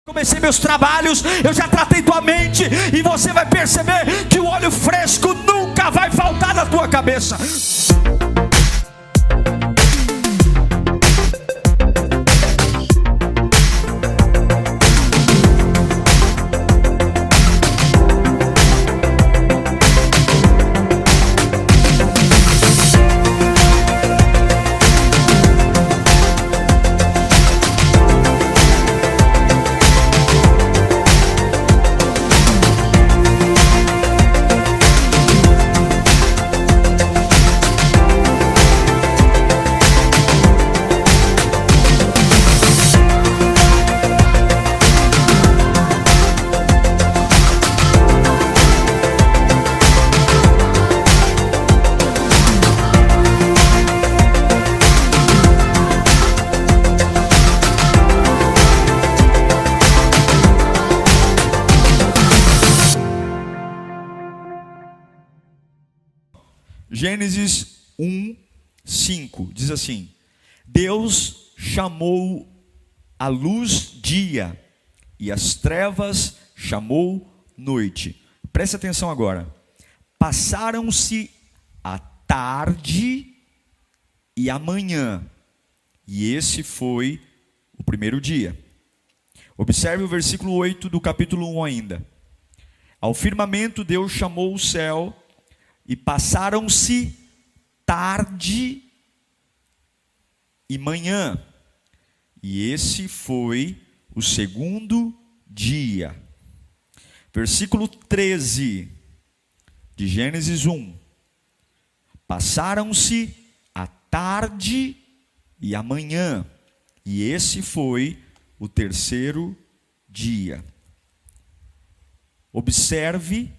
Comecei meus trabalhos, eu já tratei tua mente, e você vai perceber que o óleo fresco nunca vai faltar na tua cabeça. Gênesis 1:5 diz assim: Deus chamou a luz dia e as trevas chamou noite. Preste atenção agora. Passaram-se a tarde e a manhã, e esse foi o primeiro dia. Observe o versículo 8 do capítulo 1 ainda. Ao firmamento Deus chamou o céu, e passaram-se tarde e manhã, e esse foi o segundo dia. Versículo 13 de Gênesis 1. Passaram-se a tarde e a manhã, e esse foi o terceiro dia. Observe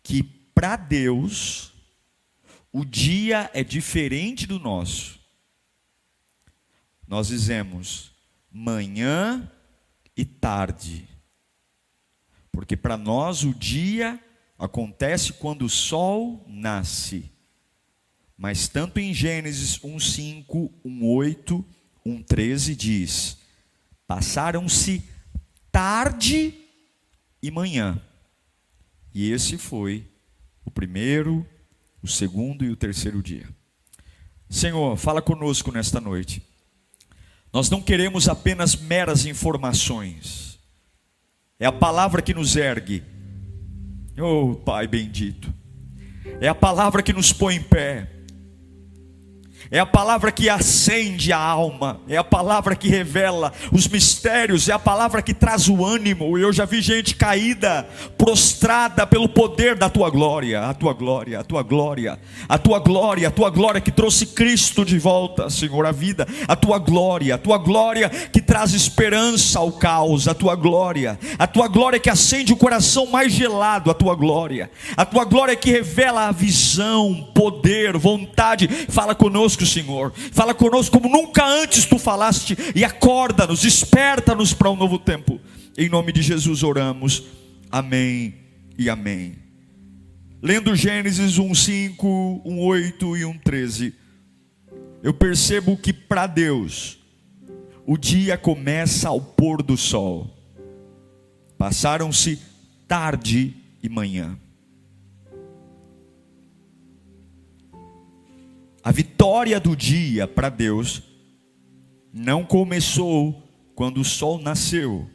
que para Deus, o dia é diferente do nosso. Nós dizemos manhã e tarde, porque para nós o dia acontece quando o sol nasce. Mas tanto em Gênesis 1:5, 1:8, 1:13 diz: passaram-se tarde e manhã, e esse foi o primeiro, o segundo e o terceiro dia. Senhor, fala conosco nesta noite. Nós não queremos apenas meras informações. É a palavra que nos ergue. Oh, Pai bendito. É a palavra que nos põe em pé. É a palavra que acende a alma. É a palavra que revela os mistérios. É a palavra que traz o ânimo. Eu já vi gente caída, prostrada pelo poder da tua glória. A tua glória, a tua glória, a tua glória, a tua glória que trouxe Cristo de volta, Senhor, à vida. A tua glória que traz esperança ao caos. A tua glória que acende o coração mais gelado. A tua glória que revela a visão, poder, vontade. Fala conosco, Senhor, fala conosco como nunca antes tu falaste, e acorda-nos, desperta-nos para um novo tempo. Em nome de Jesus oramos, amém e amém. Lendo Gênesis 1:5, 1:8 e 1:13, eu percebo que para Deus o dia começa ao pôr do sol. Passaram-se tarde e manhã. A vitória do dia para Deus não começou quando o sol nasceu,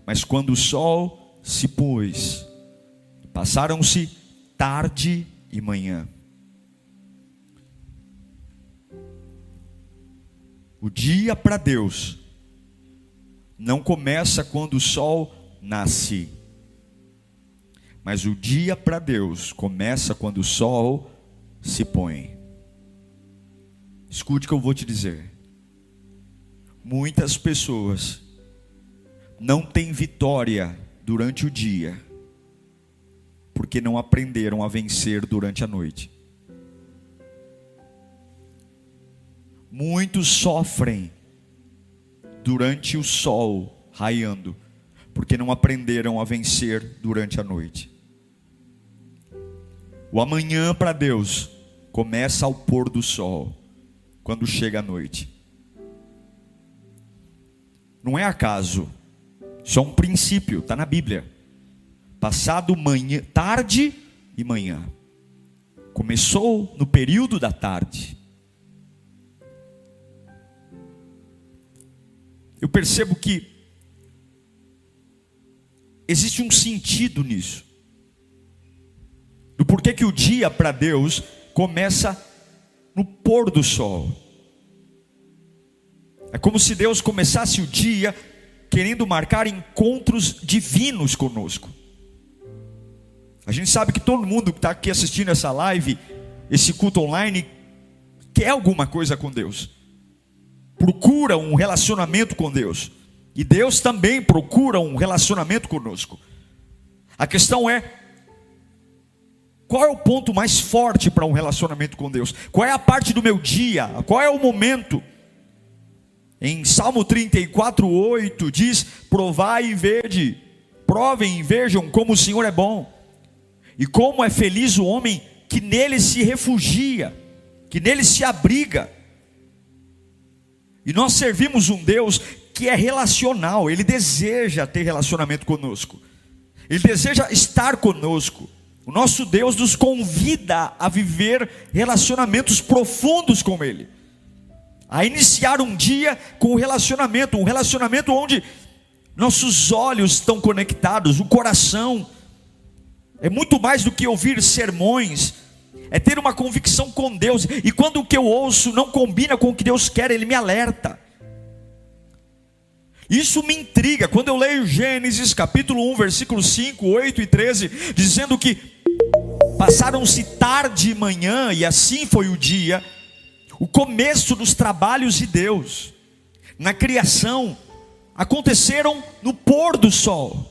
mas quando o sol se pôs. Passaram-se tarde e manhã. O dia para Deus não começa quando o sol nasce, mas o dia para Deus começa quando o sol se põe. Escute o que eu vou te dizer. Muitas pessoas não têm vitória durante o dia, porque não aprenderam a vencer durante a noite. Muitos sofrem durante o sol raiando, porque não aprenderam a vencer durante a noite. O amanhã para Deus começa ao pôr do sol, quando chega a noite. Não é acaso. Isso é um princípio, está na Bíblia. Passado manhã, tarde e manhã. Começou no período da tarde. Eu percebo que existe um sentido nisso. Do porquê que o dia para Deus começa no pôr do sol. É como se Deus começasse o dia querendo marcar encontros divinos conosco. A gente sabe que todo mundo que está aqui assistindo essa live, esse culto online, quer alguma coisa com Deus. Procura um relacionamento com Deus. E Deus também procura um relacionamento conosco. A questão é: qual é o ponto mais forte para um relacionamento com Deus? Qual é a parte do meu dia? Qual é o momento? Em Salmo 34:8 diz: provai e vede, provem e vejam como o Senhor é bom, e como é feliz o homem que nele se refugia, que nele se abriga. E nós servimos um Deus que é relacional. Ele deseja ter relacionamento conosco, Ele deseja estar conosco. O nosso Deus nos convida a viver relacionamentos profundos com Ele, a iniciar um dia com um relacionamento onde nossos olhos estão conectados, o coração. É muito mais do que ouvir sermões, é ter uma convicção com Deus. E quando o que eu ouço não combina com o que Deus quer, Ele me alerta. Isso me intriga. Quando eu leio Gênesis capítulo 1, versículos 5, 8 e 13, dizendo que passaram-se tarde e manhã, e assim foi o dia, o começo dos trabalhos de Deus na criação aconteceram no pôr do sol.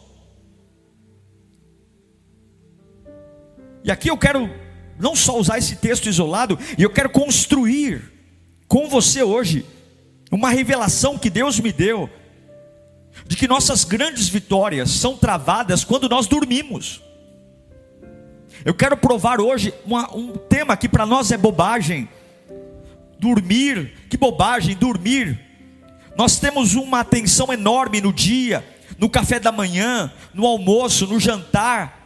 E aqui eu quero não só usar esse texto isolado, e eu quero construir com você hoje uma revelação que Deus me deu, de que nossas grandes vitórias são travadas quando nós dormimos. Eu quero provar hoje um tema que para nós é bobagem. Dormir, que bobagem, dormir. Nós temos uma atenção enorme no dia, no café da manhã, no almoço, no jantar,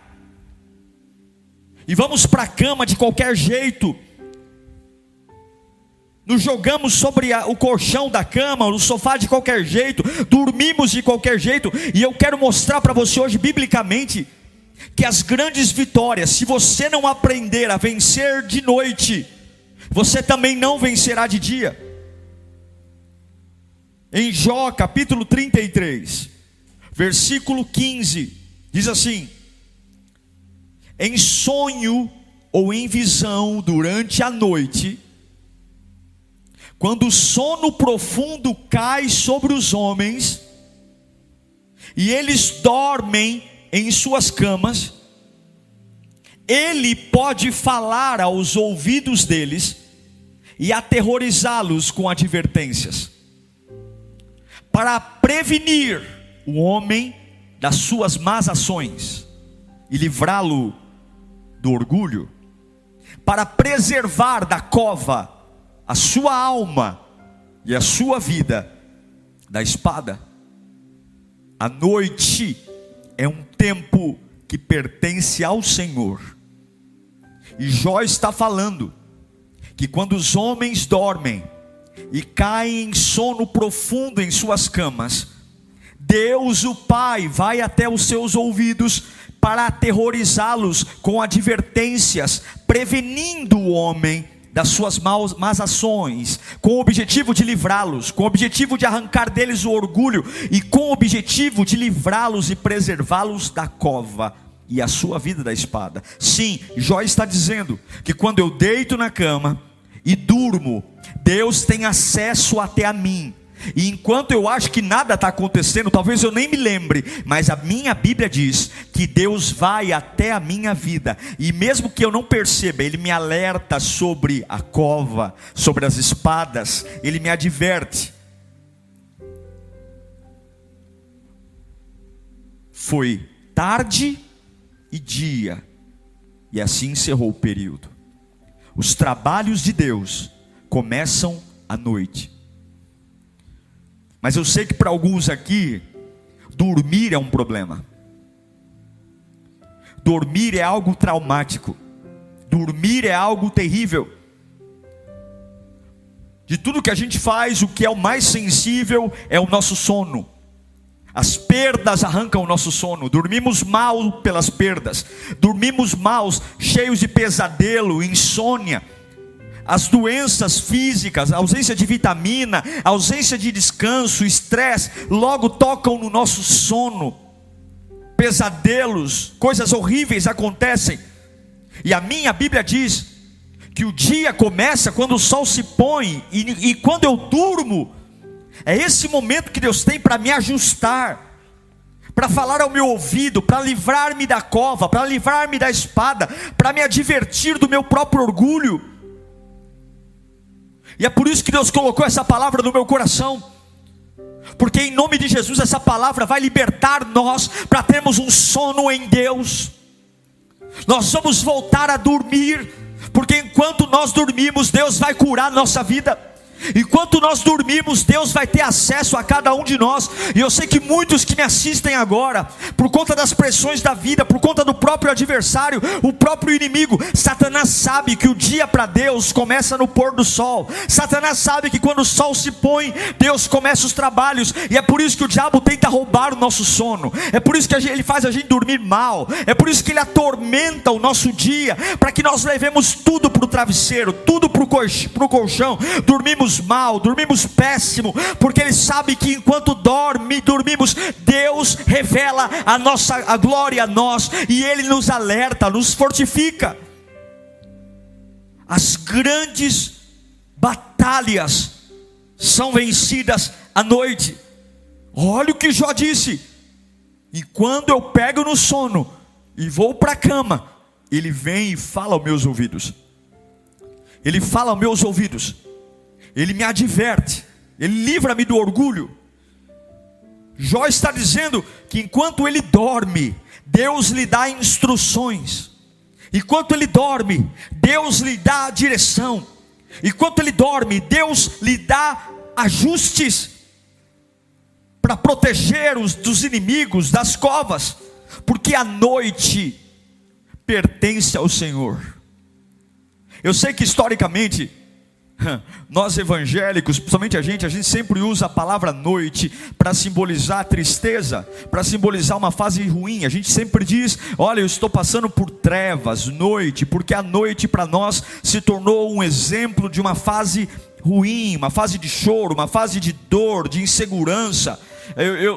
e vamos para a cama de qualquer jeito, nos jogamos sobre o colchão da cama, no sofá de qualquer jeito, dormimos de qualquer jeito. E eu quero mostrar para você hoje, biblicamente, que as grandes vitórias, se você não aprender a vencer de noite, você também não vencerá de dia. Em Jó capítulo 33, versículo 15, diz assim: em sonho ou em visão durante a noite, quando o sono profundo cai sobre os homens, e eles dormem em suas camas, Ele pode falar aos ouvidos deles e aterrorizá-los com advertências, para prevenir o homem das suas más ações e livrá-lo do orgulho, para preservar da cova a sua alma e a sua vida da espada. A noite é um tempo que pertence ao Senhor. E Jó está falando que quando os homens dormem e caem em sono profundo em suas camas, Deus o Pai vai até os seus ouvidos para aterrorizá-los com advertências, prevenindo o homem das suas más ações, com o objetivo de livrá-los, com o objetivo de arrancar deles o orgulho, e com o objetivo de livrá-los e preservá-los da cova e a sua vida da espada. Sim, Jó está dizendo que quando eu deito na cama e durmo, Deus tem acesso até a mim. E enquanto eu acho que nada está acontecendo, talvez eu nem me lembre, mas a minha Bíblia diz que Deus vai até a minha vida, e mesmo que eu não perceba, Ele me alerta sobre a cova, sobre as espadas, Ele me adverte. Foi tarde e dia, e assim encerrou o período. Os trabalhos de Deus começam à noite. Mas eu sei que para alguns aqui, dormir é um problema. Dormir é algo traumático. Dormir é algo terrível. De tudo que a gente faz, o que é o mais sensível é o nosso sono. As perdas arrancam o nosso sono. Dormimos mal pelas perdas. Dormimos mal, cheios de pesadelo, insônia. As doenças físicas, a ausência de vitamina, a ausência de descanso, estresse, logo tocam no nosso sono. Pesadelos, coisas horríveis acontecem. E a minha Bíblia diz que o dia começa quando o sol se põe, e quando eu durmo, é esse momento que Deus tem para me ajustar, para falar ao meu ouvido, para livrar-me da cova, para livrar-me da espada, para me advertir do meu próprio orgulho. E é por isso que Deus colocou essa palavra no meu coração, porque em nome de Jesus essa palavra vai libertar nós, para termos um sono em Deus. Nós vamos voltar a dormir, porque enquanto nós dormimos, Deus vai curar a nossa vida. Enquanto nós dormimos, Deus vai ter acesso a cada um de nós. E eu sei que muitos que me assistem agora, por conta das pressões da vida, por conta do próprio adversário, o próprio inimigo, Satanás sabe que o dia para Deus começa no pôr do sol. Satanás sabe que quando o sol se põe, Deus começa os trabalhos. E é por isso que o diabo tenta roubar o nosso sono. É por isso que ele faz a gente dormir mal. É por isso que ele atormenta o nosso dia, para que nós levemos tudo para o travesseiro, tudo para o colchão. Dormimos mal, dormimos péssimo, porque ele sabe que enquanto dormimos, Deus revela a glória a nós, e ele nos alerta, nos fortifica. As grandes batalhas são vencidas à noite. Olha o que Jó disse: e quando eu pego no sono e vou para a cama, ele vem e fala aos meus ouvidos. Ele fala aos meus ouvidos. Ele me adverte, ele livra-me do orgulho. Jó está dizendo que enquanto ele dorme, Deus lhe dá instruções. Enquanto ele dorme, Deus lhe dá direção. Enquanto ele dorme, Deus lhe dá ajustes para proteger-os dos inimigos, das covas, porque a noite pertence ao Senhor. Eu sei que historicamente, nós evangélicos, principalmente a gente sempre usa a palavra noite para simbolizar tristeza, para simbolizar uma fase ruim. A gente sempre diz: olha, eu estou passando por trevas, noite, porque a noite para nós se tornou um exemplo de uma fase ruim, uma fase de choro, uma fase de dor, de insegurança.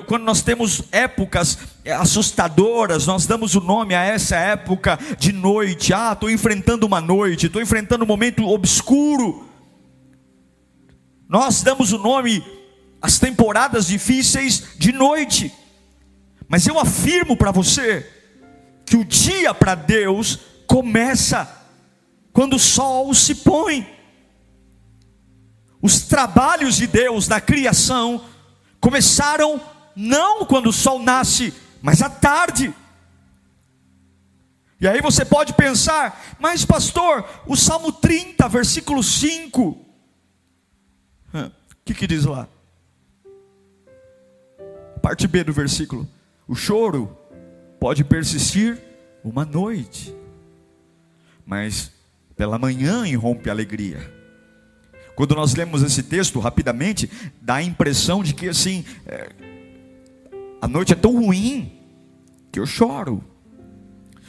Quando nós temos épocas assustadoras, nós damos o nome a essa época de noite. Estou enfrentando uma noite, estou enfrentando um momento obscuro. Nós damos o nome às temporadas difíceis de noite. Mas eu afirmo para você que o dia para Deus começa quando o sol se põe. Os trabalhos de Deus na criação começaram não quando o sol nasce, mas à tarde. E aí você pode pensar: mas pastor, o Salmo 30, versículo 5, o que diz lá? Parte B do versículo: o choro pode persistir uma noite, mas pela manhã irrompe a alegria. Quando nós lemos esse texto rapidamente, dá a impressão de que assim, a noite é tão ruim que eu choro.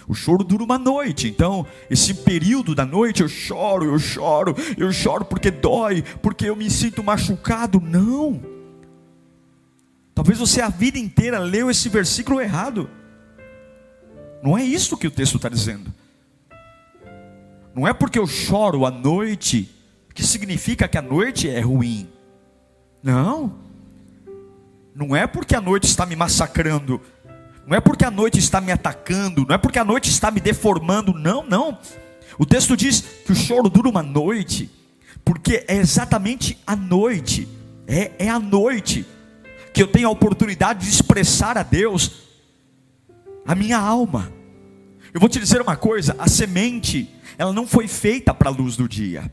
O choro dura uma noite. Então esse período da noite eu choro porque dói, porque eu me sinto machucado. Não. Talvez você a vida inteira leu esse versículo errado. Não é isso que o texto está dizendo. Não é porque eu choro à noite que significa que a noite é ruim. Não. Não é porque a noite está me massacrando. Não é porque a noite está me atacando. Não é porque a noite está me deformando. Não. O texto diz que o choro dura uma noite, porque é exatamente a noite. É a noite que eu tenho a oportunidade de expressar a Deus a minha alma. Eu vou te dizer uma coisa: a semente, ela não foi feita para a luz do dia.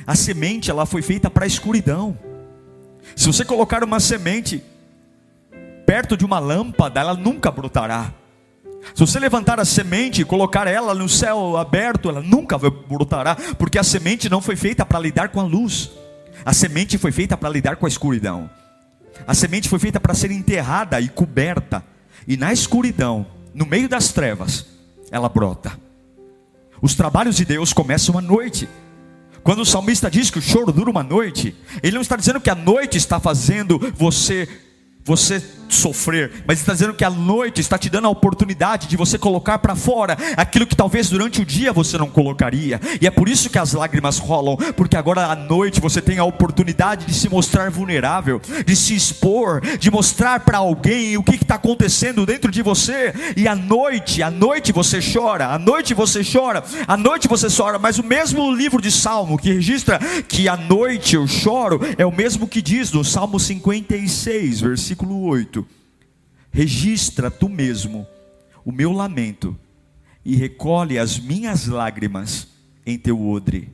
A semente, ela foi feita para a escuridão. Se você colocar uma semente perto de uma lâmpada, ela nunca brotará. Se você levantar a semente e colocar ela no céu aberto, ela nunca brotará, porque a semente não foi feita para lidar com a luz. A semente foi feita para lidar com a escuridão. A semente foi feita para ser enterrada e coberta. E na escuridão, no meio das trevas, ela brota. Os trabalhos de Deus começam à noite. Quando o salmista diz que o choro dura uma noite, ele não está dizendo que a noite está fazendo você sofrer, mas está dizendo que a noite está te dando a oportunidade de você colocar para fora aquilo que talvez durante o dia você não colocaria. E é por isso que as lágrimas rolam, porque agora à noite você tem a oportunidade de se mostrar vulnerável, de se expor, de mostrar para alguém o que está acontecendo dentro de você. E à noite você chora, à noite você chora, à noite você chora. Mas o mesmo livro de Salmo que registra que à noite eu choro, é o mesmo que diz no Salmo 56, versículo 8: registra tu mesmo o meu lamento e recolhe as minhas lágrimas em teu odre.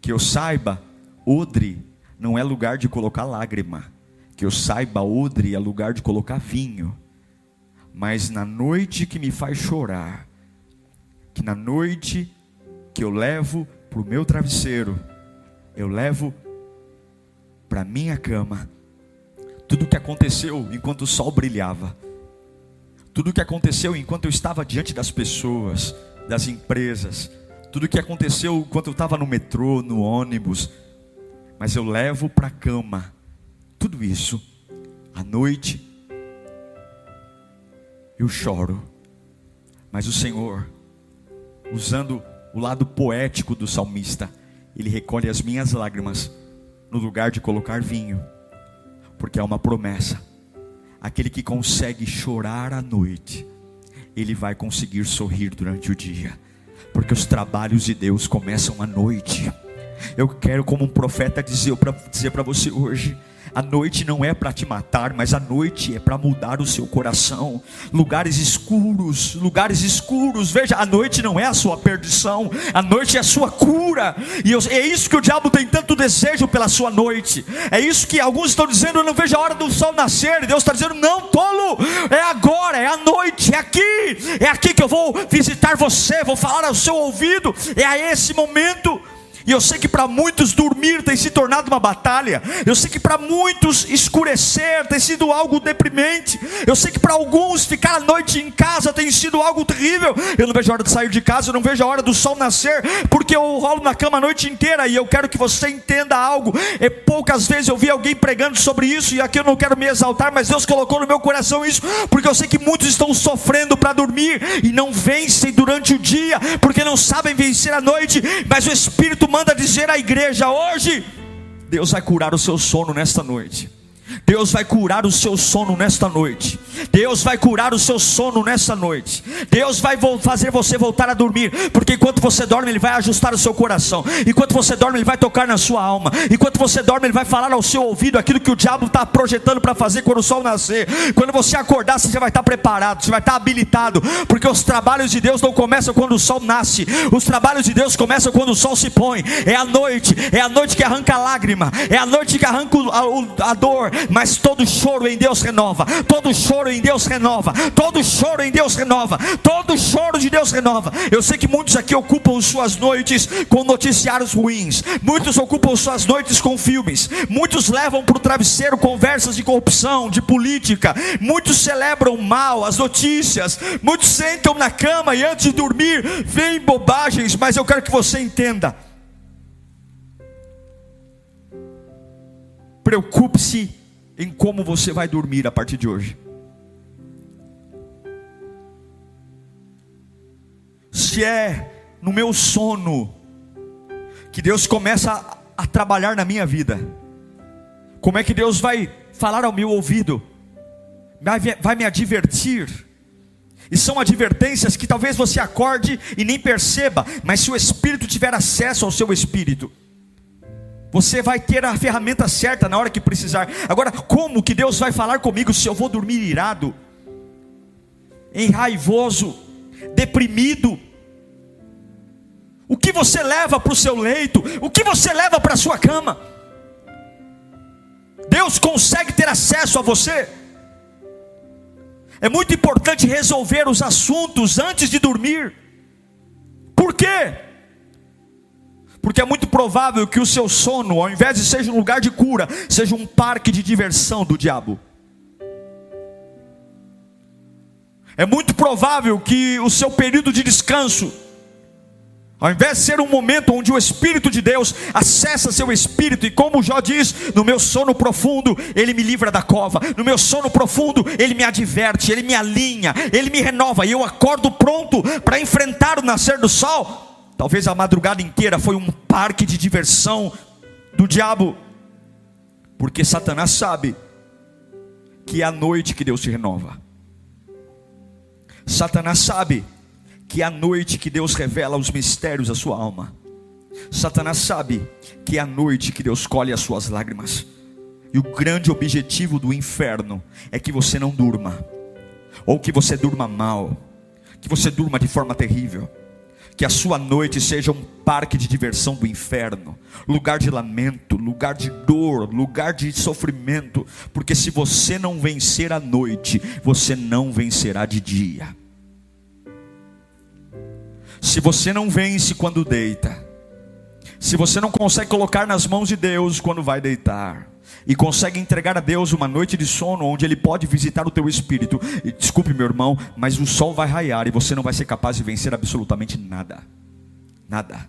Que eu saiba, odre não é lugar de colocar lágrima. Que eu saiba, odre é lugar de colocar vinho. Mas na noite que me faz chorar, que na noite que eu levo para o meu travesseiro, eu levo para minha cama, tudo o que aconteceu enquanto o sol brilhava, tudo o que aconteceu enquanto eu estava diante das pessoas, das empresas, tudo o que aconteceu enquanto eu estava no metrô, no ônibus, mas eu levo para a cama, tudo isso, à noite, eu choro. Mas o Senhor, usando o lado poético do salmista, Ele recolhe as minhas lágrimas, no lugar de colocar vinho, porque é uma promessa: aquele que consegue chorar à noite, ele vai conseguir sorrir durante o dia, porque os trabalhos de Deus começam à noite. Eu quero, como um profeta, dizer para você hoje: a noite não é para te matar, mas a noite é para mudar o seu coração. Lugares escuros, veja, a noite não é a sua perdição, a noite é a sua cura. E é isso que o diabo tem tanto desejo pela sua noite. É isso que alguns estão dizendo: eu não vejo a hora do sol nascer. E Deus está dizendo: não, tolo, é agora, é a noite, é aqui que eu vou visitar você, vou falar ao seu ouvido, é a esse momento. E eu sei que para muitos dormir tem se tornado uma batalha. Eu sei que para muitos escurecer tem sido algo deprimente. Eu sei que para alguns ficar a noite em casa tem sido algo terrível. Eu não vejo a hora de sair de casa, eu não vejo a hora do sol nascer, porque eu rolo na cama a noite inteira. E eu quero que você entenda algo. Poucas vezes eu vi alguém pregando sobre isso, e aqui eu não quero me exaltar, mas Deus colocou no meu coração isso, porque eu sei que muitos estão sofrendo para dormir e não vencem durante o dia, porque não sabem vencer a noite. Mas o Espírito manda dizer à igreja hoje: Deus vai curar o seu sono nesta noite. Deus vai curar o seu sono nesta noite. Deus vai curar o seu sono nesta noite. Deus vai fazer você voltar a dormir, porque enquanto você dorme Ele vai ajustar o seu coração. Enquanto você dorme Ele vai tocar na sua alma. Enquanto você dorme Ele vai falar ao seu ouvido aquilo que o diabo está projetando para fazer quando o sol nascer. Quando você acordar, você já vai estar preparado, você vai estar habilitado, porque os trabalhos de Deus não começam quando o sol nasce. Os trabalhos de Deus começam quando o sol se põe. É a noite que arranca a lágrima, é a noite que arranca a dor. Mas todo choro em Deus renova, todo choro em Deus renova, todo choro em Deus renova, todo choro de Deus renova. Eu sei que muitos aqui ocupam suas noites com noticiários ruins, muitos ocupam suas noites com filmes, muitos levam para o travesseiro conversas de corrupção, de política, muitos celebram mal as notícias, muitos sentam na cama e antes de dormir veem bobagens. Mas eu quero que você entenda: preocupe-se em como você vai dormir a partir de hoje. Se é no meu sono que Deus começa a trabalhar na minha vida, como é que Deus vai falar ao meu ouvido, vai me advertir? E são advertências que talvez você acorde e nem perceba, mas se o Espírito tiver acesso ao seu espírito, você vai ter a ferramenta certa na hora que precisar. Agora, como que Deus vai falar comigo se eu vou dormir irado, enraivoso, deprimido? O que você leva para o seu leito? O que você leva para a sua cama? Deus consegue ter acesso a você. É muito importante resolver os assuntos antes de dormir. Por quê? Porque é muito provável que o seu sono, ao invés de ser um lugar de cura, seja um parque de diversão do diabo. É muito provável que o seu período de descanso, ao invés de ser um momento onde o Espírito de Deus acessa seu espírito, e como Jó diz, no meu sono profundo, Ele me livra da cova, no meu sono profundo, Ele me adverte, Ele me alinha, Ele me renova, e eu acordo pronto para enfrentar o nascer do sol. Talvez a madrugada inteira foi um parque de diversão do diabo, porque Satanás sabe que é à noite que Deus te renova. Satanás sabe que é à noite que Deus revela os mistérios da sua alma. Satanás sabe que é à noite que Deus colhe as suas lágrimas. E o grande objetivo do inferno é que você não durma, ou que você durma mal, que você durma de forma terrível, que a sua noite seja um parque de diversão do inferno, lugar de lamento, lugar de dor, lugar de sofrimento, porque se você não vencer a noite, você não vencerá de dia. Se você não vence quando deita, se você não consegue colocar nas mãos de Deus quando vai deitar, e consegue entregar a Deus uma noite de sono, onde Ele pode visitar o teu espírito, e desculpe meu irmão, mas o sol vai raiar, e você não vai ser capaz de vencer absolutamente nada. Nada.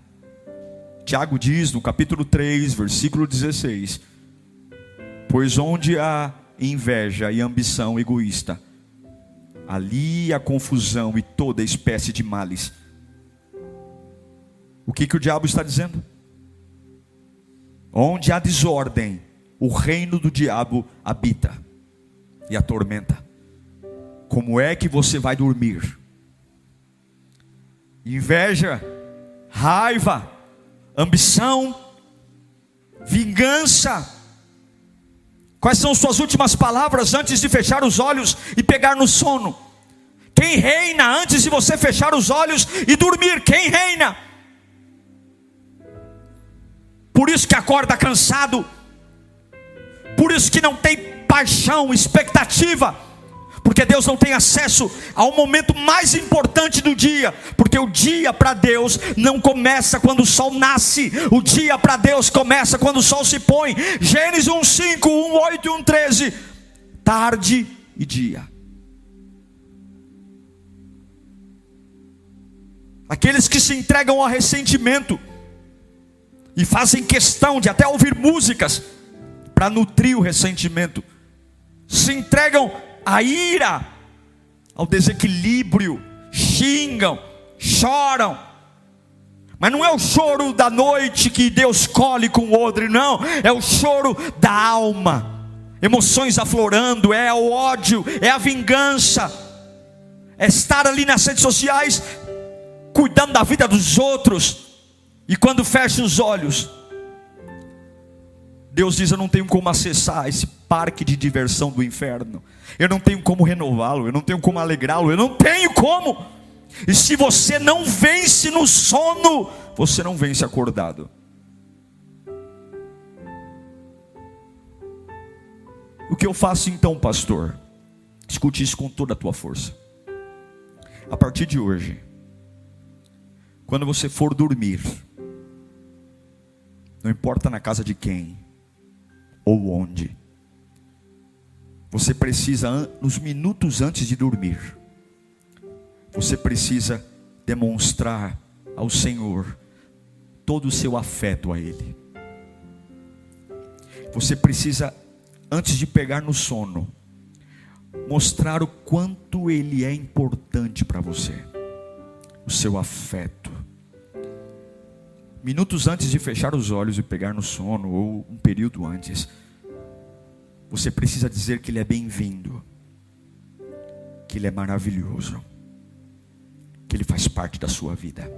Tiago diz no capítulo 3, versículo 16: pois onde há inveja e ambição egoísta, ali há confusão e toda espécie de males. O que o diabo está dizendo? Onde há desordem, o reino do diabo habita e atormenta. Como é que você vai dormir? Inveja, raiva, ambição, vingança. Quais são suas últimas palavras antes de fechar os olhos e pegar no sono? Quem reina antes de você fechar os olhos e dormir? Quem reina? Por isso que acorda cansado, por isso que não tem paixão, expectativa, porque Deus não tem acesso ao momento mais importante do dia, porque o dia para Deus não começa quando o sol nasce, o dia para Deus começa quando o sol se põe. Gênesis 1:5, 1:8 e 1:13, tarde e dia. Aqueles que se entregam ao ressentimento e fazem questão de até ouvir músicas para nutrir o ressentimento, se entregam à ira, ao desequilíbrio, xingam, choram, mas não é o choro da noite que Deus colhe com o odre, não, é o choro da alma, emoções aflorando, é o ódio, é a vingança, é estar ali nas redes sociais, cuidando da vida dos outros, e quando fecha os olhos, Deus diz: eu não tenho como acessar esse parque de diversão do inferno, eu não tenho como renová-lo, eu não tenho como alegrá-lo, eu não tenho como. E se você não vence no sono, você não vence acordado. O que eu faço então, pastor? Escute isso com toda a tua força. A partir de hoje, quando você for dormir, não importa na casa de quem ou onde, você precisa, nos minutos antes de dormir, você precisa demonstrar ao Senhor todo o seu afeto a Ele. Você precisa, antes de pegar no sono, mostrar o quanto Ele é importante para você, o seu afeto. Minutos antes de fechar os olhos e pegar no sono, ou um período antes, você precisa dizer que Ele é bem-vindo, que Ele é maravilhoso, que Ele faz parte da sua vida.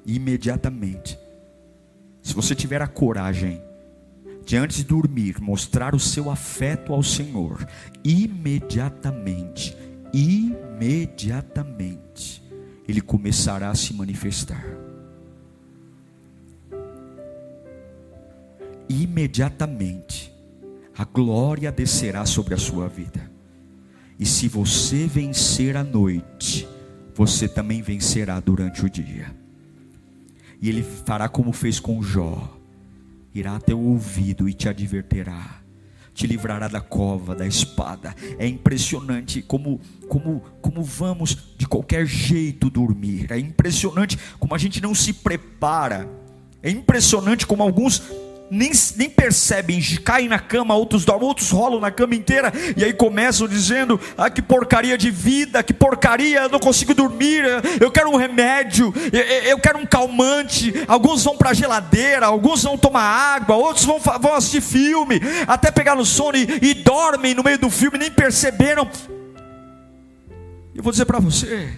E imediatamente, se você tiver a coragem de, antes de dormir, mostrar o seu afeto ao Senhor, imediatamente, Ele começará a se manifestar. Imediatamente, a glória descerá sobre a sua vida. E se você vencer à noite, você também vencerá durante o dia. E Ele fará como fez com Jó, irá até o ouvido e te advertirá, te livrará da cova, da espada. É impressionante como vamos de qualquer jeito dormir. É impressionante como a gente não se prepara. É impressionante como alguns nem percebem, caem na cama, outros dormem, outros rolam na cama inteira, e aí começam dizendo: ah, que porcaria de vida, que porcaria, eu não consigo dormir, eu quero um remédio, eu quero um calmante. Alguns vão para a geladeira, alguns vão tomar água, outros vão assistir filme, até pegar no sono e dormem no meio do filme, nem perceberam. Eu vou dizer para você,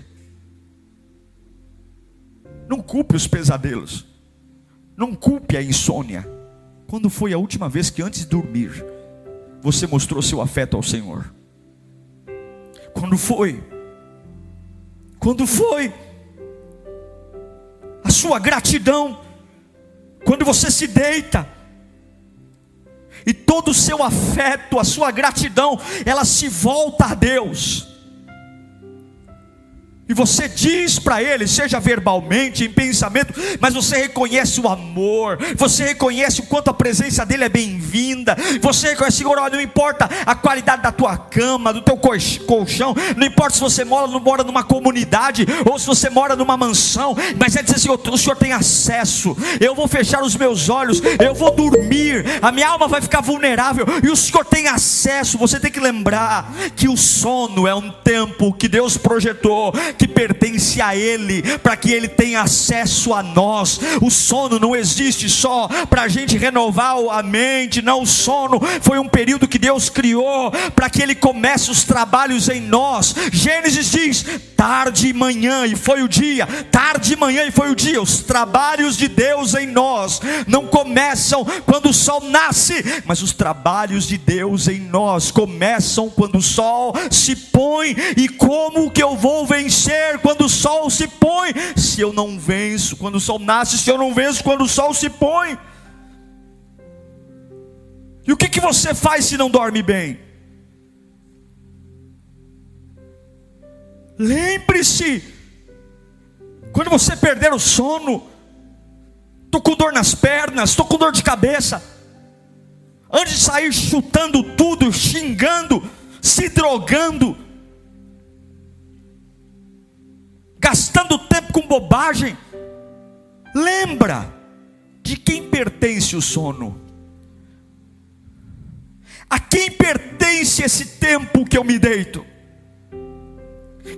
não culpe os pesadelos, não culpe a insônia. Quando foi a última vez que antes de dormir você mostrou seu afeto ao Senhor? Quando foi? Quando foi? A sua gratidão, quando você se deita e todo o seu afeto, a sua gratidão, ela se volta a Deus. E você diz para Ele, seja verbalmente, em pensamento, mas você reconhece o amor, você reconhece o quanto a presença dEle é bem-vinda, você reconhece: Senhor, não importa a qualidade da tua cama, do teu colchão, não importa se você mora numa comunidade, ou se você mora numa mansão, mas é dizer: Senhor, o Senhor tem acesso, eu vou fechar os meus olhos, eu vou dormir, a minha alma vai ficar vulnerável, e o Senhor tem acesso. Você tem que lembrar que o sono é um tempo que Deus projetou, que pertence a Ele, para que Ele tenha acesso a nós. O sono não existe só para a gente renovar a mente, não. O sono foi um período que Deus criou para que Ele comece os trabalhos em nós. Gênesis diz: tarde e manhã, e foi o dia. Tarde e manhã, e foi o dia. Os trabalhos de Deus em nós não começam quando o sol nasce, mas os trabalhos de Deus em nós começam quando o sol se põe. E como que eu vou vencer quando o sol se põe, se eu não venço quando o sol nasce, se eu não venço quando o sol se põe? E o que você faz se não dorme bem? Lembre-se, quando você perder o sono, estou com dor nas pernas, estou com dor de cabeça, antes de sair chutando tudo, xingando, se drogando, gastando tempo com bobagem, lembra de quem pertence o sono. A quem pertence esse tempo que eu me deito?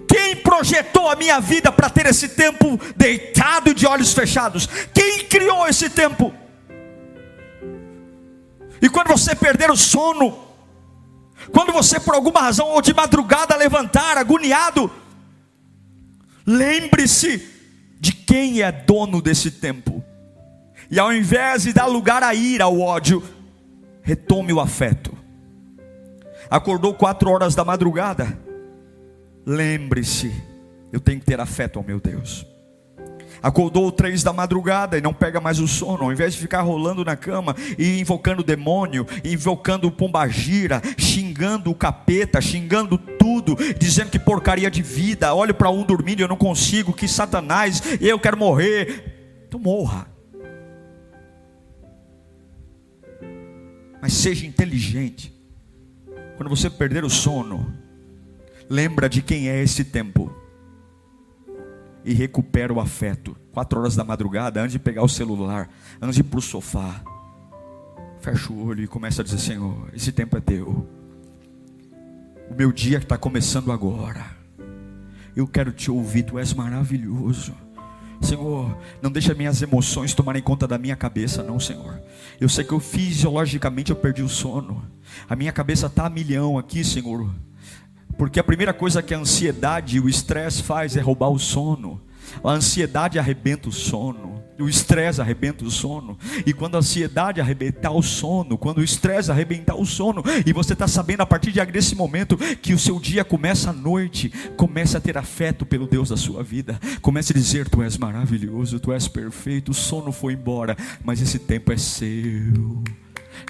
Quem projetou a minha vida para ter esse tempo deitado e de olhos fechados? Quem criou esse tempo? E quando você perder o sono, quando você por alguma razão ou de madrugada levantar agoniado, lembre-se de quem é dono desse tempo. E ao invés de dar lugar à ira, ao ódio, retome o afeto. Acordou 4 horas da madrugada, lembre-se: eu tenho que ter afeto ao meu Deus. Acordou 3 da madrugada e não pega mais o sono, ao invés de ficar rolando na cama e invocando o demônio, invocando o pombagira, xingando o capeta, xingando tudo, dizendo que porcaria de vida, olho para um dormindo e eu não consigo, que Satanás, eu quero morrer. Então morra. Mas seja inteligente. Quando você perder o sono, lembra de quem é esse tempo e recupera o afeto. 4 horas da madrugada, antes de pegar o celular, antes de ir para o sofá, fecha o olho e começa a dizer: Senhor, esse tempo é teu. O meu dia está começando agora. Eu quero te ouvir, tu és maravilhoso. Senhor, não deixa minhas emoções tomarem conta da minha cabeça, não, Senhor. Eu sei que eu fisiologicamente eu perdi o sono. A minha cabeça está a milhão aqui, Senhor. Porque a primeira coisa que a ansiedade e o estresse faz é roubar o sono. A ansiedade arrebenta o sono, o estresse arrebenta o sono. E quando a ansiedade arrebentar o sono, quando o estresse arrebentar o sono, e você está sabendo a partir desse momento que o seu dia começa à noite, comece a ter afeto pelo Deus da sua vida. Comece a dizer: tu és maravilhoso, tu és perfeito. O sono foi embora, mas esse tempo é seu.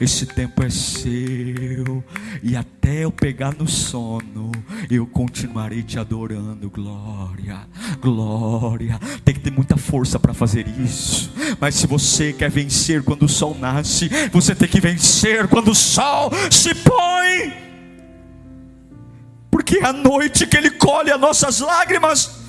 Esse tempo é seu, e até eu pegar no sono, eu continuarei te adorando. Glória, glória. Tem que ter muita força para fazer isso. Mas se você quer vencer quando o sol nasce, você tem que vencer quando o sol se põe. Porque é a noite que Ele colhe as nossas lágrimas.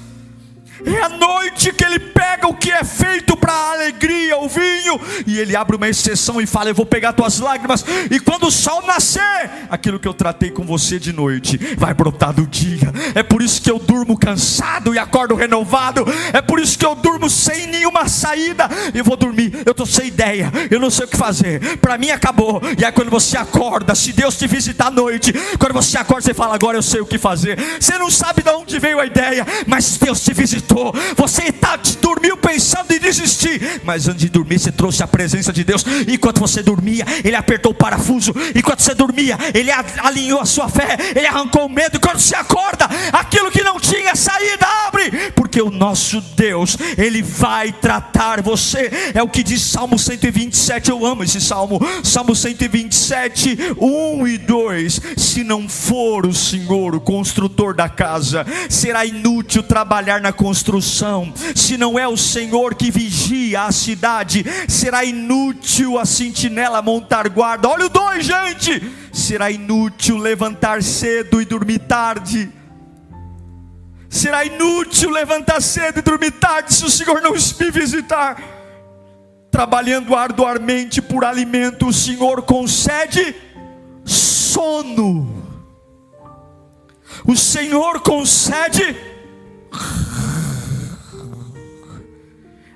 É a noite que Ele pega o que é feito para a alegria, o vinho, e Ele abre uma exceção e fala: eu vou pegar tuas lágrimas, e quando o sol nascer, aquilo que eu tratei com você de noite vai brotar do dia. É por isso que eu durmo cansado e acordo renovado. É por isso que eu durmo sem nenhuma saída. Eu vou dormir, eu estou sem ideia, eu não sei o que fazer, para mim acabou. E aí quando você acorda, se Deus te visitar à noite, quando você acorda, você fala: agora eu sei o que fazer. Você não sabe de onde veio a ideia, mas Deus te visitou. Você dormiu pensando em desistir, mas antes de dormir você trouxe a presença de Deus. Enquanto você dormia, Ele apertou o parafuso. Enquanto você dormia, Ele alinhou a sua fé, Ele arrancou o medo. E quando você acorda, aquilo que não tinha saída abre, porque o nosso Deus, Ele vai tratar você. É o que diz Salmo 127. Eu amo esse salmo. Salmo 127, 1 e 2. Se não for o Senhor o construtor da casa, será inútil trabalhar na construção. Se não é o Senhor que vigia a cidade, será inútil a sentinela montar guarda. Olha o 2, gente. Será inútil levantar cedo e dormir tarde. Será inútil levantar cedo e dormir tarde se o Senhor não me visitar. Trabalhando arduamente por alimento, o Senhor concede sono. O Senhor concede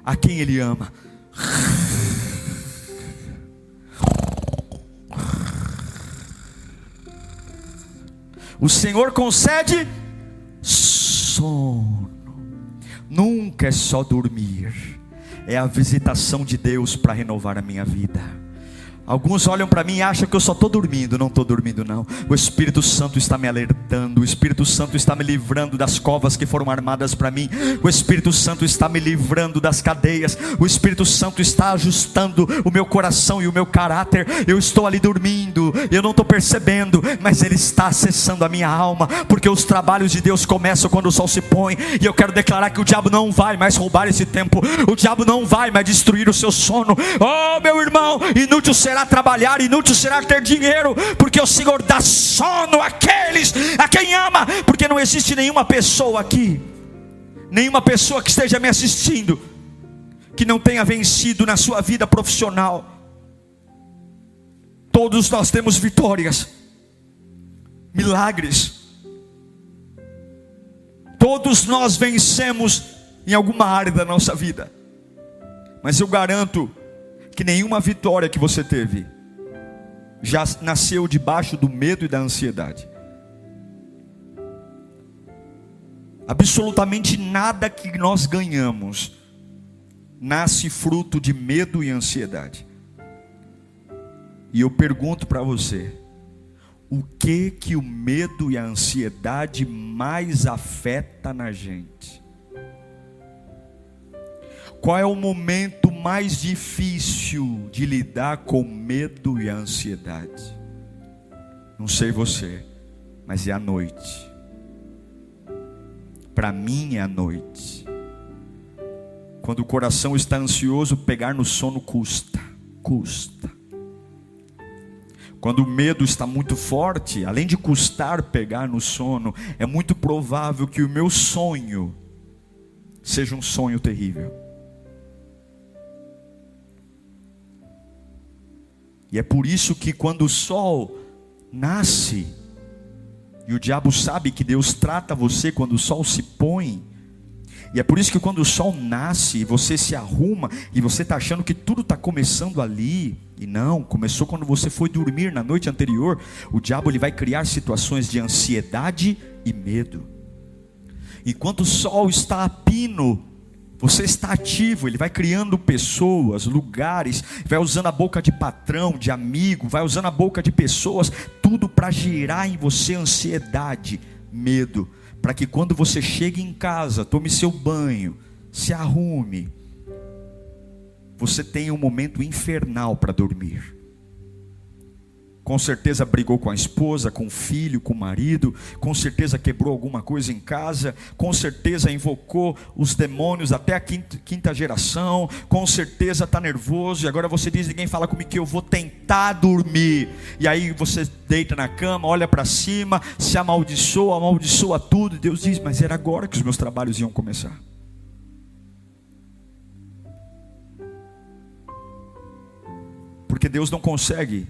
a quem Ele ama. O Senhor concede sono. Nunca é só dormir, é a visitação de Deus para renovar a minha vida. Alguns olham para mim e acham que eu só estou dormindo. Não estou dormindo não. O Espírito Santo está me alertando. O Espírito Santo está me livrando das covas que foram armadas para mim. O Espírito Santo está me livrando das cadeias. O Espírito Santo está ajustando o meu coração e o meu caráter. Eu estou ali dormindo, eu não estou percebendo, mas Ele está acessando a minha alma, porque os trabalhos de Deus começam quando o sol se põe. E eu quero declarar que o diabo não vai mais roubar esse tempo. O diabo não vai mais destruir o seu sono. Oh, meu irmão, inútil será trabalhar, inútil será ter dinheiro, porque o Senhor dá sono àqueles a quem ama. Porque não existe nenhuma pessoa aqui, nenhuma pessoa que esteja me assistindo, que não tenha vencido na sua vida profissional. Todos nós temos vitórias, milagres. Todos nós vencemos em alguma área da nossa vida. Mas eu garanto que nenhuma vitória que você teve já nasceu debaixo do medo e da ansiedade. Absolutamente nada que nós ganhamos nasce fruto de medo e ansiedade. E eu pergunto para você: o que o medo e a ansiedade mais afeta na gente? Qual é o momento mais difícil de lidar com o medo e a ansiedade? Não sei você, mas é a noite. Para mim é a noite. Quando o coração está ansioso, pegar no sono custa. Quando o medo está muito forte, além de custar pegar no sono, é muito provável que o meu sonho seja um sonho terrível. E é por isso que quando o sol nasce, e o diabo sabe que Deus trata você quando o sol se põe, e é por isso que quando o sol nasce, e você se arruma, e você está achando que tudo está começando ali, e não, começou quando você foi dormir na noite anterior. O diabo ele vai criar situações de ansiedade e medo. Enquanto o sol está a pino, você está ativo, ele vai criando pessoas, lugares, vai usando a boca de patrão, de amigo, vai usando a boca de pessoas, tudo para gerar em você ansiedade, medo, para que quando você chegue em casa, tome seu banho, se arrume, você tenha um momento infernal para dormir. com certeza brigou com a esposa, com o filho, com o marido, com certeza quebrou alguma coisa em casa, com certeza invocou os demônios até a quinta geração, com certeza está nervoso, e agora você diz: ninguém fala comigo, que eu vou tentar dormir. E aí você deita na cama, olha para cima, se amaldiçoa tudo, e Deus diz: mas era agora que os meus trabalhos iam começar. Porque Deus não consegue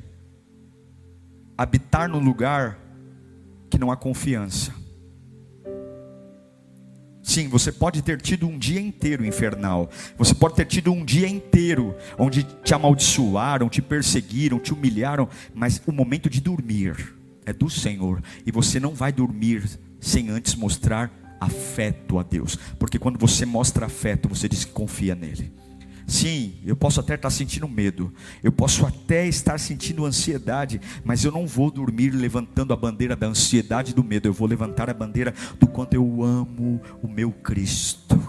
habitar no lugar que não há confiança. Sim, você pode ter tido um dia inteiro infernal, você pode ter tido um dia inteiro onde te amaldiçoaram, te perseguiram, te humilharam, mas o momento de dormir é do Senhor, e você não vai dormir sem antes mostrar afeto a Deus, porque quando você mostra afeto, você diz que confia nele. Sim, eu posso até estar sentindo medo, eu posso até estar sentindo ansiedade, mas eu não vou dormir levantando a bandeira da ansiedade e do medo. Eu vou levantar a bandeira do quanto eu amo o meu Cristo,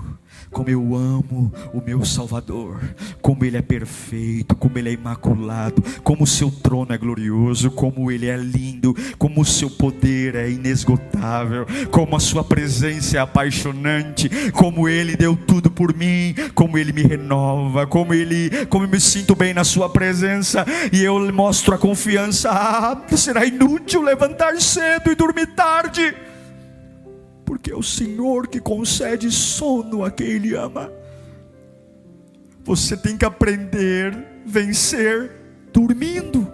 como eu amo o meu Salvador, como Ele é perfeito, como Ele é imaculado, como o seu trono é glorioso, como Ele é lindo, como o seu poder é inesgotável, como a sua presença é apaixonante, como Ele deu tudo por mim, como Ele me renova, como eu me sinto bem na sua presença, e eu mostro a confiança. Será inútil levantar cedo e dormir tarde, porque é o Senhor que concede sono a quem Ele ama. Você tem que aprender a vencer dormindo.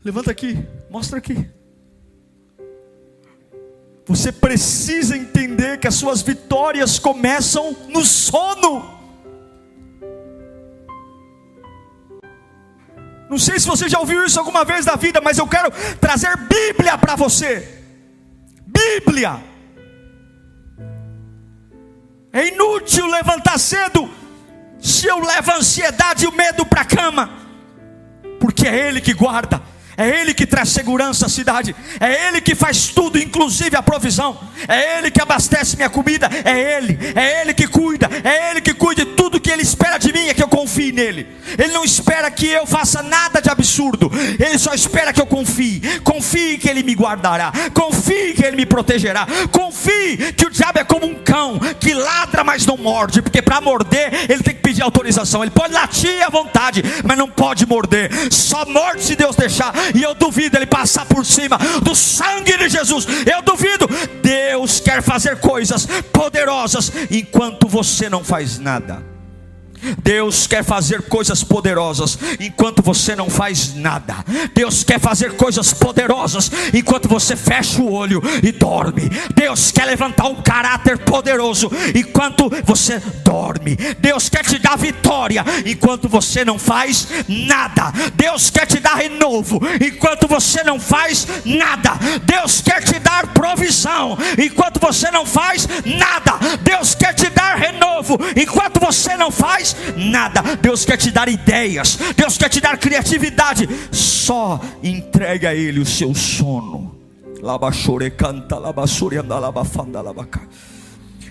Levanta aqui, mostra aqui. Você precisa entender que as suas vitórias começam no sono. Não sei se você já ouviu isso alguma vez na vida, mas eu quero trazer Bíblia para você. Bíblia. É inútil levantar cedo se eu levo a ansiedade e o medo para a cama, porque é Ele que guarda, é Ele que traz segurança à cidade, é Ele que faz tudo, inclusive a provisão, é Ele que abastece minha comida, é Ele que cuida, é Ele que cuida de tudo que Ele espera de mim, é que eu confie nele. Ele não espera que eu faça nada de absurdo, Ele só espera que eu confie que Ele me guardará, confie que Ele me protegerá, confie que o diabo é como um cão, que ladra mas não morde, porque para morder ele tem que pedir autorização. Ele pode latir à vontade, mas não pode morder, só morde se Deus deixar. E eu duvido ele passar por cima do sangue de Jesus, eu duvido. Deus quer fazer coisas poderosas enquanto você não faz nada. Deus quer fazer coisas poderosas enquanto você não faz nada. Deus quer fazer coisas poderosas enquanto você fecha o olho e dorme. Deus quer levantar um caráter poderoso enquanto você dorme. Deus quer te dar vitória enquanto você não faz nada. Deus quer te dar renovo enquanto você não faz nada. Deus quer te dar provisão enquanto você não faz nada. Deus quer te dar renovo enquanto você não faz nada. Deus quer te dar ideias, Deus quer te dar criatividade. Só entregue a Ele o seu sono.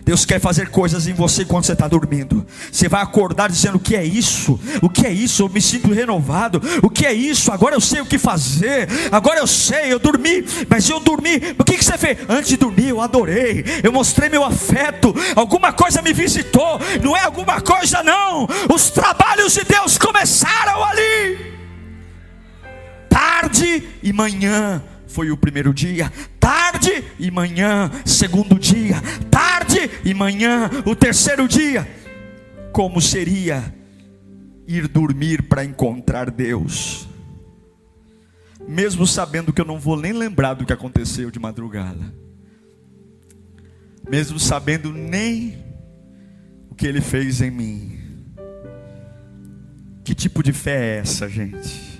Deus quer fazer coisas em você enquanto você está dormindo. Você vai acordar dizendo: o que é isso? O que é isso? Eu me sinto renovado. O que é isso? Agora eu sei o que fazer. Agora eu sei, eu dormi, mas eu dormi. O que você fez? Antes de dormir eu adorei, eu mostrei meu afeto. Alguma coisa me visitou. Não é alguma coisa não. Os trabalhos de Deus começaram ali. Tarde e manhã foi o primeiro dia, tarde e manhã, segundo dia, tarde e manhã, o terceiro dia. Como seria ir dormir para encontrar Deus, mesmo sabendo que eu não vou nem lembrar do que aconteceu de madrugada, mesmo sabendo nem o que Ele fez em mim. Que tipo de fé é essa, gente?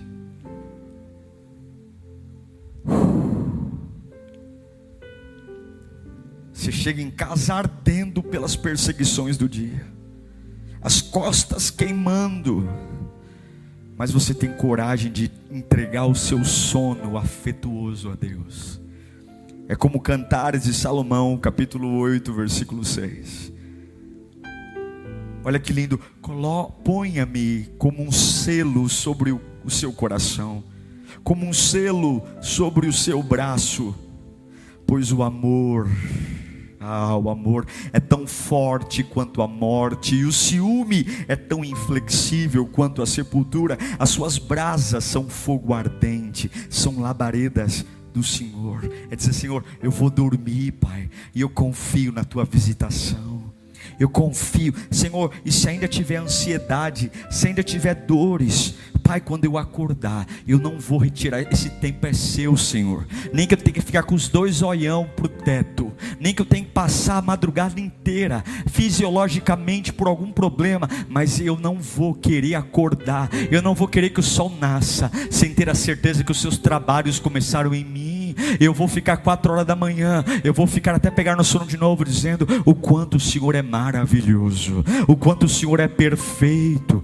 Você chega em casa ardendo pelas perseguições do dia, as costas queimando, mas você tem coragem de entregar o seu sono afetuoso a Deus. É como Cantares de Salomão, capítulo 8, versículo 6. Olha que lindo: ponha-me como um selo sobre o seu coração, como um selo sobre o seu braço, pois o amor é tão forte quanto a morte, e o ciúme é tão inflexível quanto a sepultura. As suas brasas são fogo ardente, são labaredas do Senhor. É dizer: Senhor, eu vou dormir, Pai, e eu confio na tua visitação. Eu confio, Senhor, e se ainda tiver ansiedade, se ainda tiver dores, Pai, quando eu acordar, eu não vou retirar. Esse tempo é seu, Senhor. Nem que eu tenha que ficar com os dois olhão para o teto, nem que eu tenha que passar a madrugada inteira fisiologicamente por algum problema, mas eu não vou querer acordar, eu não vou querer que o sol nasça sem ter a certeza que os seus trabalhos começaram em mim. Eu vou ficar 4 horas da manhã, eu vou ficar até pegar no sono de novo, dizendo o quanto o Senhor é maravilhoso, o quanto o Senhor é perfeito.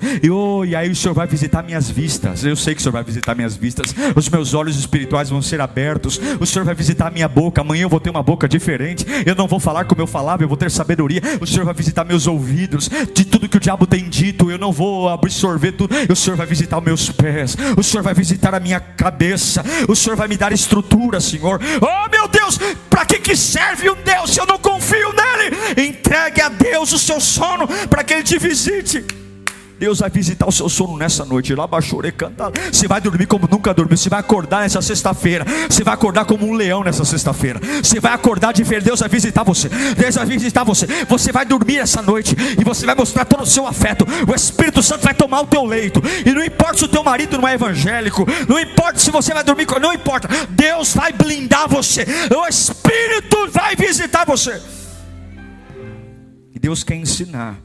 E aí o Senhor vai visitar minhas vistas. Eu sei que o Senhor vai visitar minhas vistas. Os meus olhos espirituais vão ser abertos. O Senhor vai visitar a minha boca. Amanhã eu vou ter uma boca diferente. Eu não vou falar como eu falava, eu vou ter sabedoria. O Senhor vai visitar meus ouvidos. De tudo que o diabo tem dito, eu não vou absorver tudo. O Senhor vai visitar os meus pés. O Senhor vai visitar a minha cabeça. O Senhor vai me dar estrutura, Senhor. Oh meu Deus, para que serve um Deus se eu não confio nele? Entregue a Deus o seu sono para que ele te visite. Deus vai visitar o seu sono nessa noite. Lá baixou e canta. Você vai dormir como nunca dormiu. Você vai acordar nessa sexta-feira. Você vai acordar como um leão nessa sexta-feira. Você vai acordar de ver. Deus vai visitar você. Deus vai visitar você. Você vai dormir essa noite e você vai mostrar todo o seu afeto. O Espírito Santo vai tomar o teu leito. E não importa se o teu marido não é evangélico, não importa se você vai dormir, não importa. Deus vai blindar você. O Espírito vai visitar você. E Deus quer ensinar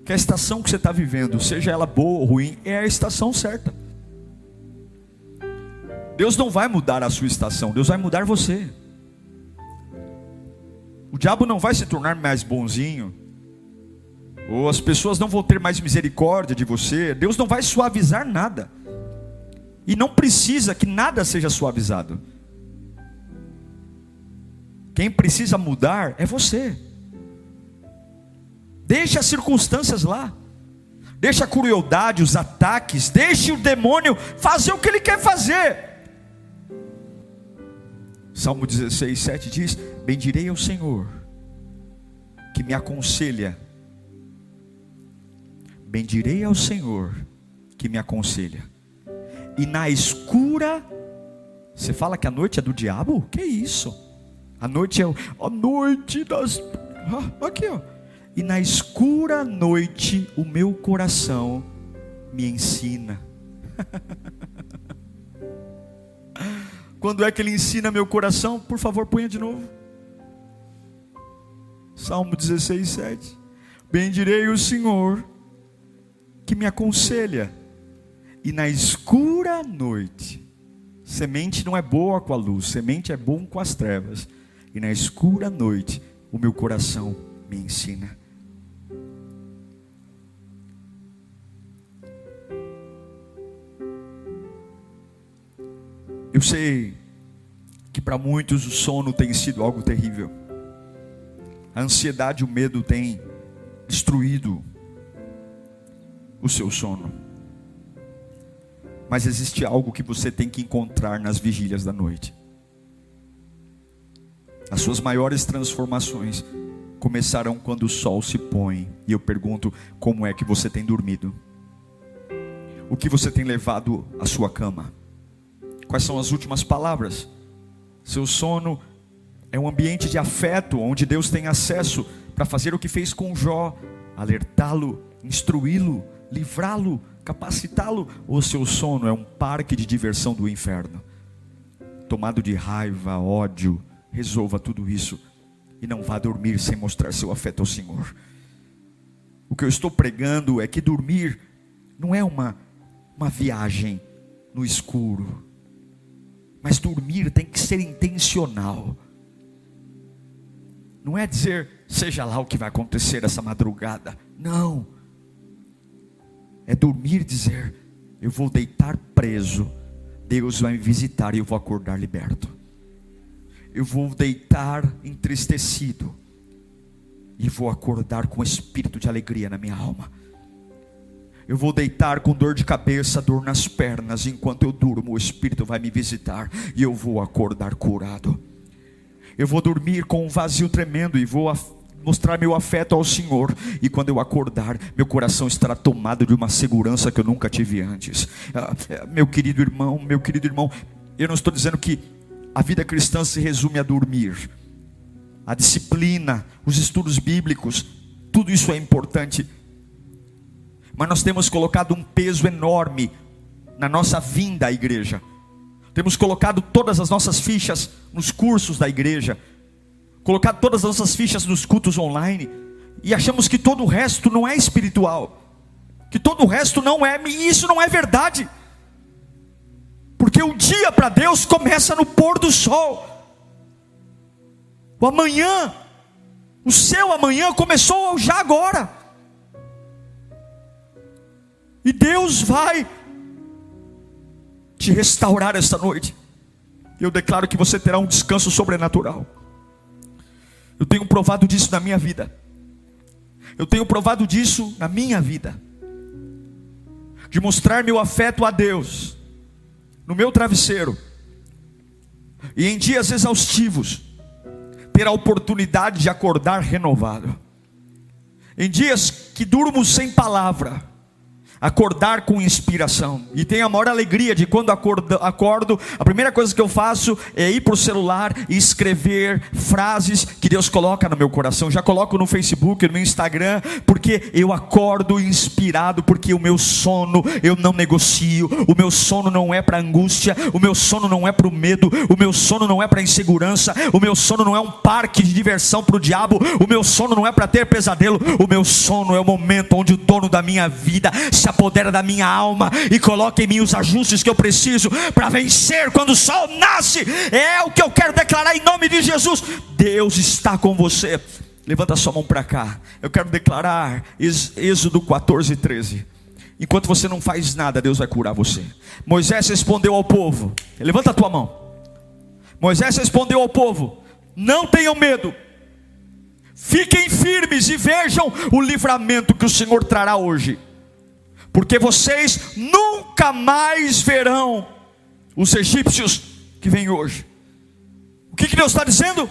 que a estação que você está vivendo, seja ela boa ou ruim, é a estação certa. Deus não vai mudar a sua estação, Deus vai mudar você. O diabo não vai se tornar mais bonzinho, ou as pessoas não vão ter mais misericórdia de você. Deus não vai suavizar nada, e não precisa que nada seja suavizado. Quem precisa mudar é você. Deixe as circunstâncias lá. Deixe a crueldade, os ataques. Deixe o demônio fazer o que ele quer fazer. Salmo 16, 7 diz: bendirei ao Senhor, que me aconselha. Bendirei ao Senhor, que me aconselha. E na escura. Você fala que a noite é do diabo? Que isso? A noite é a noite das... Aqui ó. E na escura noite o meu coração me ensina. Quando é que ele ensina meu coração? Por favor, ponha de novo. Salmo 16, 7. Bendirei o Senhor, que me aconselha. E na escura noite. Semente não é boa com a luz, semente é bom com as trevas. E na escura noite o meu coração me ensina. Eu sei que para muitos o sono tem sido algo terrível. A ansiedade e o medo têm destruído o seu sono. Mas existe algo que você tem que encontrar nas vigílias da noite. As suas maiores transformações começarão quando o sol se põe. E eu pergunto: como é que você tem dormido? O que você tem levado à sua cama? Quais são as últimas palavras? Seu sono é um ambiente de afeto, onde Deus tem acesso para fazer o que fez com Jó: alertá-lo, instruí-lo, livrá-lo, capacitá-lo. Ou seu sono é um parque de diversão do inferno, tomado de raiva, ódio? Resolva tudo isso e não vá dormir sem mostrar seu afeto ao Senhor. O que eu estou pregando é que dormir não é uma viagem no escuro, mas dormir tem que ser intencional. Não é dizer, seja lá o que vai acontecer essa madrugada. Não. É dormir e dizer, eu vou deitar preso, Deus vai me visitar e eu vou acordar liberto. Eu vou deitar entristecido e vou acordar com espírito de alegria na minha alma. Eu vou deitar com dor de cabeça, dor nas pernas. Enquanto eu durmo, o Espírito vai me visitar e eu vou acordar curado. Eu vou dormir com um vazio tremendo e vou mostrar meu afeto ao Senhor. E quando eu acordar, meu coração estará tomado de uma segurança que eu nunca tive antes. Meu querido irmão, eu não estou dizendo que a vida cristã se resume a dormir. A disciplina, os estudos bíblicos, tudo isso é importante. Mas nós temos colocado um peso enorme na nossa vinda à igreja. Temos colocado todas as nossas fichas nos cursos da igreja, colocado todas as nossas fichas nos cultos online, e achamos que todo o resto não é espiritual, que todo o resto não é, e isso não é verdade. Porque o dia para Deus começa no pôr do sol. O amanhã, o seu amanhã começou já agora. E Deus vai te restaurar esta noite. Eu declaro que você terá um descanso sobrenatural. Eu tenho provado disso na minha vida. Eu tenho provado disso na minha vida. De mostrar meu afeto a Deus no meu travesseiro. E em dias exaustivos, ter a oportunidade de acordar renovado. Em dias que durmo sem palavra, acordar com inspiração. E tenho a maior alegria de quando acordo, a primeira coisa que eu faço é ir para o celular e escrever frases que Deus coloca no meu coração. Já coloco no Facebook, no Instagram, porque eu acordo inspirado, porque o meu sono eu não negocio. O meu sono não é para angústia, o meu sono não é para o medo, o meu sono não é para insegurança, o meu sono não é um parque de diversão para o diabo, o meu sono não é para ter pesadelo. O meu sono é o momento onde o dono da minha vida se apodera da minha alma e coloca em mim os ajustes que eu preciso para vencer quando o sol nasce. É o que eu quero declarar em nome de Jesus. Deus está com você. Levanta sua mão para cá. Eu quero declarar Êxodo 14:13. Enquanto você não faz nada, Deus vai curar você. Moisés respondeu ao povo. Levanta a tua mão. Moisés respondeu ao povo: não tenham medo, fiquem firmes e vejam o livramento que o Senhor trará hoje, porque vocês nunca mais verão os egípcios que vêm hoje. O que Deus está dizendo?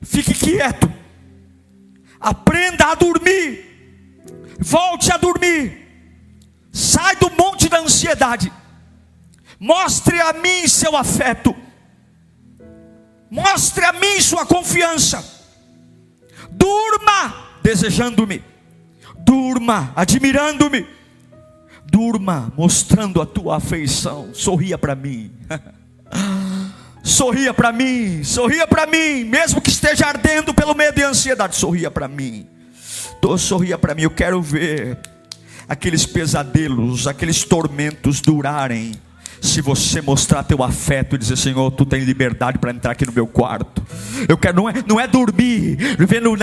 Fique quieto, aprenda a dormir, volte a dormir, sai do monte da ansiedade, mostre a mim seu afeto, mostre a mim sua confiança, durma desejando-me, durma admirando-me, durma mostrando a tua afeição. Sorria para mim. Sorria para mim. Sorria para mim. Mesmo que esteja ardendo pelo medo e ansiedade, sorria para mim. Sorria para mim. Eu quero ver aqueles pesadelos, aqueles tormentos durarem, se você mostrar teu afeto e dizer: Senhor, tu tens liberdade para entrar aqui no meu quarto. Eu quero, não é dormir vendo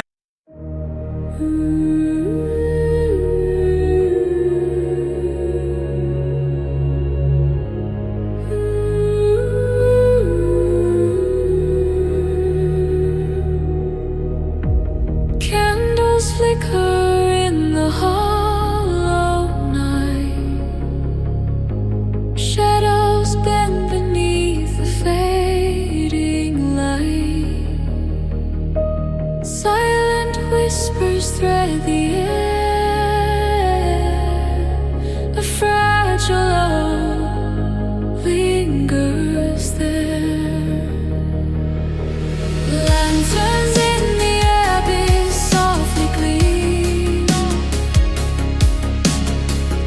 flicker in the hollow night, shadows bend beneath the fading light, silent whispers thread the air, a fragile hope lingers there. Lanterns in the abyss softly gleam,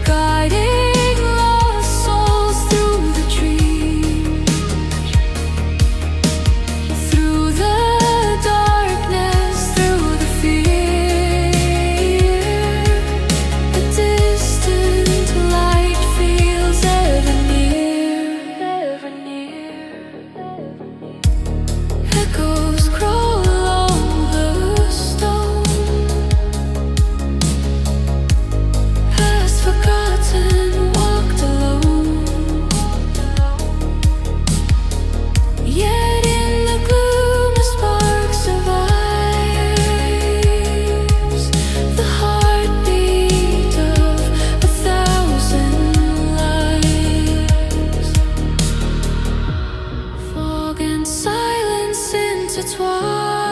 guiding lost souls through the trees, through the darkness, through the fear. far.